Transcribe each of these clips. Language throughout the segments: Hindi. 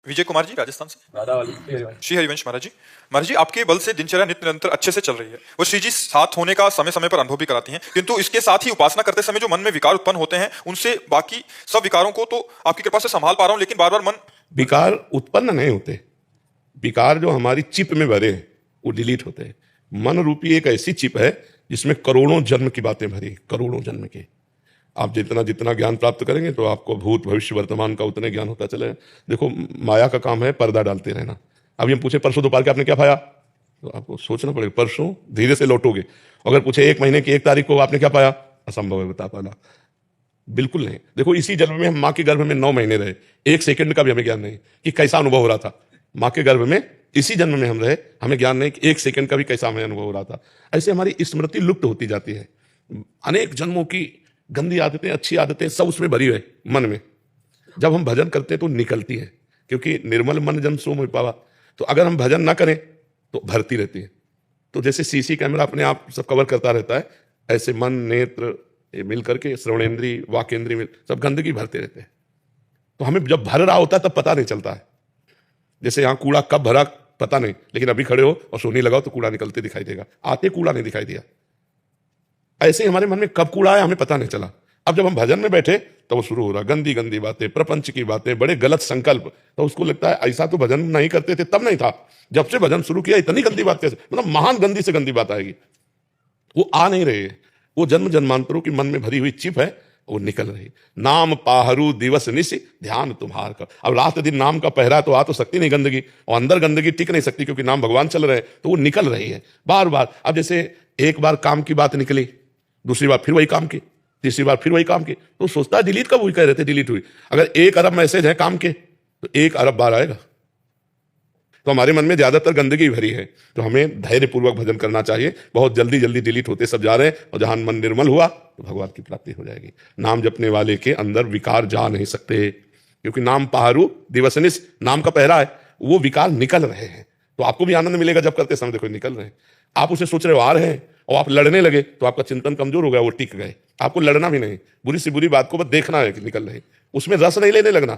विजय कुमार जी, राजस्थान से। राधा श्री हरिवंश महाराज जी, आपके बल से दिनचर्या नित्य निरंतर अच्छे से चल रही है। वो श्री जी साथ होने का समय समय पर अनुभव भी कराती हैं, किंतु इसके साथ ही उपासना करते समय जो मन में विकार उत्पन्न होते हैं, उनसे बाकी सब विकारों को तो आपकी कृपा से संभाल पा रहा हूं, लेकिन बार बार मन विकार उत्पन्न नहीं होते। विकार जो हमारी चिप में भरे हैं वो डिलीट होते हैं। मन रूपी एक ऐसी चिप है जिसमें करोड़ों जन्म की बातें भरी, करोड़ों जन्म की। आप जितना जितना ज्ञान प्राप्त करेंगे तो आपको भूत भविष्य वर्तमान का उतने ज्ञान होता चले। देखो, माया का काम है पर्दा डालते रहना। अभी हम पूछे परसों दोपहर के आपने क्या पाया, तो आपको सोचना पड़ेगा। परसों धीरे से लौटोगे। अगर पूछे 1 महीने की 1 तारीख को आपने क्या पाया, असंभव है बता पाना, बिल्कुल नहीं। देखो, इसी जन्म में हम माँ के गर्भ में 9 महीने रहे, 1 सेकंड का भी हमें ज्ञान नहीं कि कैसा अनुभव हो रहा था। माँ के गर्भ में इसी जन्म में हम रहे, हमें ज्ञान नहीं कि 1 सेकंड का भी कैसा हमें अनुभव हो रहा था। ऐसे हमारी स्मृति लुप्त होती जाती है। अनेक जन्मों की गंदी आदतें, अच्छी आदतें सब उसमें भरी हुई मन में। जब हम भजन करते हैं तो निकलती है, क्योंकि निर्मल मन जन सो मोहि पावा। तो अगर हम भजन ना करें तो भरती रहती है। तो जैसे सीसी कैमरा अपने आप सब कवर करता रहता है, ऐसे मन, नेत्र मिल करके, श्रवणेंद्री, वाकेंद्री सब गंदगी भरते रहते हैं। तो हमें जब भर रहा होता है तब पता नहीं चलता है। जैसे यहाँ कूड़ा कब भरा पता नहीं, लेकिन अभी खड़े हो और सोनी लगाओ तो कूड़ा निकलते दिखाई देगा, आते कूड़ा नहीं दिखाई दिया। ऐसे ही हमारे मन में कब कूड़ा आया हमें पता नहीं चला। अब जब हम भजन में बैठे तो वो शुरू हो रहा, गंदी गंदी बातें, प्रपंच की बातें, बड़े गलत संकल्प। तो उसको लगता है ऐसा तो भजन नहीं करते थे तब नहीं था, जब से भजन शुरू किया इतनी गंदी बात कैसे, मतलब महान गंदी से गंदी बात आएगी। वो आ नहीं रहे। वो जन्म जन्मांतरों की मन में भरी हुई चिप है, वो निकल रही। नाम पाहरू दिवस निश ध्यान तुम्हार का। अब रात दिन नाम का पहरा तो आ तो सकती नहीं गंदगी, और अंदर गंदगी टिक नहीं सकती, क्योंकि नाम भगवान चल रहे हैं, तो वो निकल रही है बार बार। अब जैसे एक बार काम की बात निकली, दूसरी बार फिर वही काम की, तीसरी बार फिर वही काम की, तो सोचता है डिलीट कब हुई, कह रहे थे डिलीट हुई। अगर 1 अरब मैसेज है काम के तो 1 अरब बार आएगा। तो हमारे मन में ज्यादातर गंदगी भरी है। तो हमें धैर्यपूर्वक भजन करना चाहिए। बहुत जल्दी जल्दी डिलीट होते सब जा रहे हैं, और जहां मन निर्मल हुआ तो भगवान की प्राप्ति हो जाएगी। नाम जपने वाले के अंदर विकार जा नहीं सकते, क्योंकि नाम पहारू दिवसनिस, नाम का पहरा है, वो विकार निकल रहे हैं। तो आपको भी आनंद मिलेगा जब करते समय, देखो निकल रहे हैं। आप उसे सोच रहे हो आ रहे हैं, और आप लड़ने लगे तो आपका चिंतन कमजोर हो गया, वो टिक गए। आपको लड़ना भी नहीं, बुरी सी बुरी बात को बस देखना है कि निकल रहे, उसमें रस नहीं लेने लगना।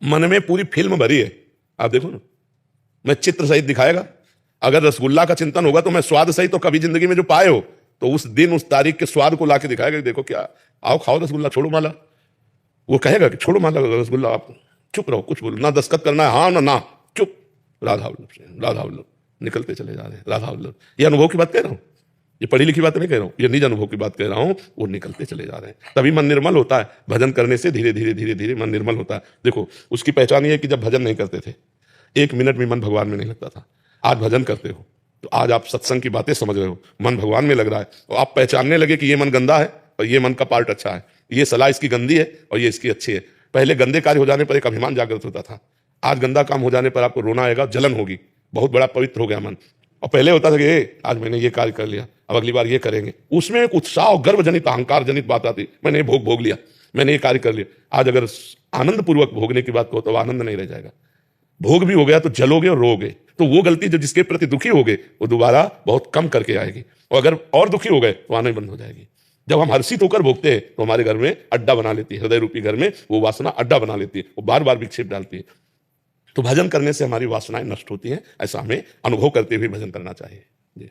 मन में पूरी फिल्म भरी है, आप देखो ना, मैं चित्र सहित दिखाएगा। अगर रसगुल्ला का चिंतन होगा तो मैं स्वाद सहित तो कभी जिंदगी में जो पाए हो, तो उस दिन उस तारीख के स्वाद को लाके दिखाएगा कि देखो क्या, आओ खाओ रसगुल्ला, छोड़ो माला। वो कहेगा कि छोड़ो माला रसगुल्ला, आप चुप रहो, कुछ बोलो ना, दस्तखत करना है हाँ ना ना, चुप। राधा वल्लभ से राधा वल्लभ निकलते चले जा रहे हैं, राधा वल्लभ। ये अनुभव की बात कह रहा हूं, ये पढ़ी लिखी बात नहीं कह रहा हूं, ये निज अनुभव की बात कह रहा हूं। वो निकलते चले जा रहे हैं, तभी मन निर्मल होता है। भजन करने से धीरे धीरे धीरे धीरे मन निर्मल होता है। देखो, उसकी पहचान ये है कि जब भजन नहीं करते थे 1 मिनट भी मन भगवान में नहीं लगता था। आज भजन करते हो तो आज आप सत्संग की बातें समझ रहे हो, मन भगवान में लग रहा है, और आप पहचानने लगे कि ये मन गंदा है और ये मन का पार्ट अच्छा है, ये सलाह इसकी गंदी है और ये इसकी अच्छी है। पहले गंदे कार्य हो जाने पर एक अभिमान जागृत होता था, आज गंदा काम हो जाने पर आपको रोना आएगा, जलन होगी, बहुत बड़ा पवित्र हो गया मन। और पहले होता था कि आज मैंने ये कार्य कर लिया, अब अगली बार ये करेंगे, उसमें एक उत्साह और गर्व जनित, अहंकार जनित बात आती, मैंने भोग लिया, मैंने ये कार्य कर लिया। आज अगर आनंद पूर्वक भोगने की बात कहो तो आनंद नहीं रह जाएगा। भोग भी हो गया तो जलोगे और रोगे। तो वो गलती जो जिसके प्रति दुखी हो गए वो दोबारा बहुत कम करके आएगी, और अगर और दुखी हो गए तो आना ही बंद हो जाएगी। जब हम हर्षित होकर भोगते हैं तो हमारे घर में अड्डा बना लेती है, हृदय रूपी घर में वो वासना अड्डा बना लेती है, वो बार बार विक्षेप डालती है। तो भजन करने से हमारी वासनाएं नष्ट होती हैं। ऐसा हमें अनुभव करते हुए भजन करना चाहिए जी।